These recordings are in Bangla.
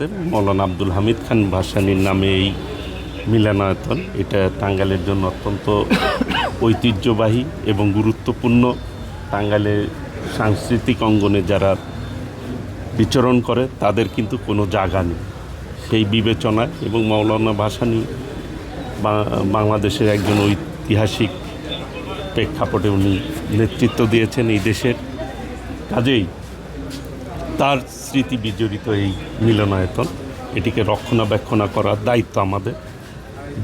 মৌলানা আব্দুল হামিদ খান ভাসানীর নামে এই মিলনায়তন, এটা টাঙ্গাইলের জন্য অত্যন্ত ঐতিহ্যবাহী এবং গুরুত্বপূর্ণ। টাঙ্গাইলের সাংস্কৃতিক অঙ্গনে যারা বিচরণ করে তাদের কিন্তু কোনো জায়গা নেই সেই বিবেচনায়, এবং মৌলানা ভাসানী বাংলাদেশের একজন ঐতিহাসিক প্রেক্ষাপটে উনি নেতৃত্ব দিয়েছেন এই দেশের। কাজেই তার স্মৃতি বিজড়িত এই মিলনায়তন, এটিকে রক্ষণাবেক্ষণ করার দায়িত্ব আমাদের।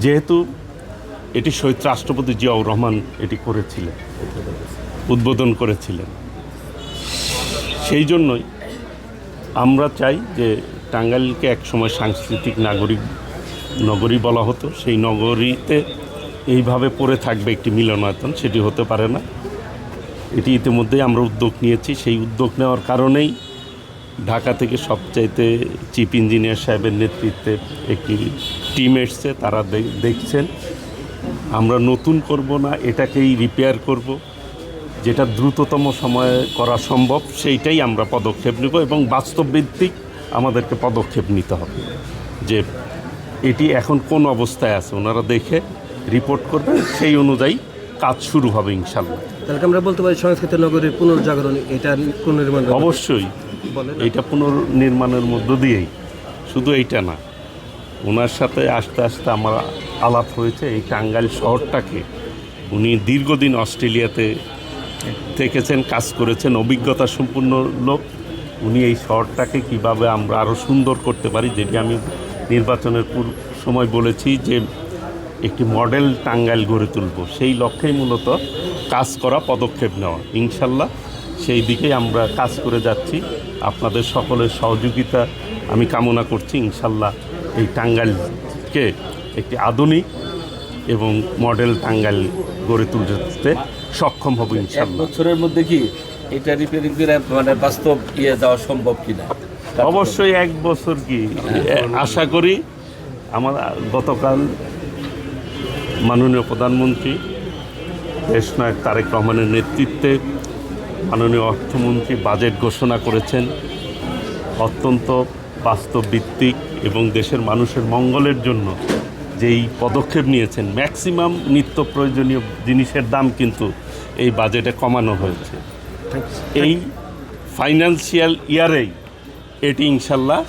যেহেতু এটি শহীদ রাষ্ট্রপতি জিয়াউর রহমান এটি করেছিলেন, উদ্বোধন করেছিলেন, সেই জন্যই আমরা চাই যে টাঙ্গাইলকে একসময় সাংস্কৃতিক নগরী বলা হতো, সেই নগরীতে এইভাবে পড়ে থাকবে একটি মিলনায়তন, সেটি হতে পারে না। এটি ইতিমধ্যেই আমরা উদ্যোগ নিয়েছি। সেই উদ্যোগ নেওয়ার কারণেই ঢাকা থেকে সবচাইতে চিফ ইঞ্জিনিয়ার সাহেবের নেতৃত্বে একটি টিম এসছে, তারা দেখছেন। আমরা নতুন করব না, এটাকেই রিপেয়ার করব, যেটা দ্রুততম সময়ে করা সম্ভব সেইটাই আমরা পদক্ষেপ নেব, এবং বাস্তবভিত্তিক আমাদেরকে পদক্ষেপ নিতে হবে যে এটি এখন কোন অবস্থায় আছে। ওনারা দেখে রিপোর্ট করবেন, সেই অনুযায়ী কাজ শুরু হবে ইনশাল্লাহ। তাহলে আমরা বলতে পারি সংস্কৃত নগরীর পুনর্জাগরণ, এটা পুনর্নির্মাণ অবশ্যই এইটা পুনর্নির্মাণের মধ্য দিয়েই, শুধু এইটা না, ওনার সাথে আস্তে আস্তে আমার আলাপ হয়েছে। এই টাঙ্গাইল শহরটাকে উনি দীর্ঘদিন অস্ট্রেলিয়াতে থেকেছেন, কাজ করেছেন, অভিজ্ঞতা সম্পূর্ণ লোক। উনি এই শহরটাকে কিভাবে আমরা আরও সুন্দর করতে পারি, যেটি আমি নির্বাচনের সময় বলেছি যে একটি মডেল টাঙ্গাইল গড়ে তুলব, সেই লক্ষ্যেই মূলত কাজ করা, পদক্ষেপ নেওয়া। ইনশাল্লাহ সেই দিকেই আমরা কাজ করে যাচ্ছি। আপনাদের সকলের সহযোগিতা আমি কামনা করছি। ইনশাল্লাহ এই টাঙ্গাইলকে একটি আধুনিক এবং মডেল টাঙ্গাইল গড়ে তুলতে সক্ষম হব ইনশাল্লাহ। বছরের মধ্যে কি এটা রিপেয়ারিং করে মানে বাস্তব যাওয়া সম্ভব কিনা? অবশ্যই এক বছর কি আশা করি। আমার গতকাল মাননীয় প্রধানমন্ত্রী দেশনায়ক তারেক রহমানের নেতৃত্বে মাননীয় অর্থমন্ত্রী বাজেট ঘোষণা করেছেন, অত্যন্ত বাস্তবভিত্তিক এবং দেশের মানুষের মঙ্গলের জন্য যেই পদক্ষেপ নিয়েছেন। ম্যাক্সিমাম নিত্য প্রয়োজনীয় জিনিসের দাম কিন্তু এই বাজেটে কমানো হয়েছে। এই ফাইন্যান্সিয়াল ইয়ারেই এটি ইনশাল্লাহ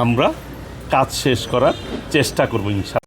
আমরা কাজ শেষ করার চেষ্টা করব ইনশাল্লাহ।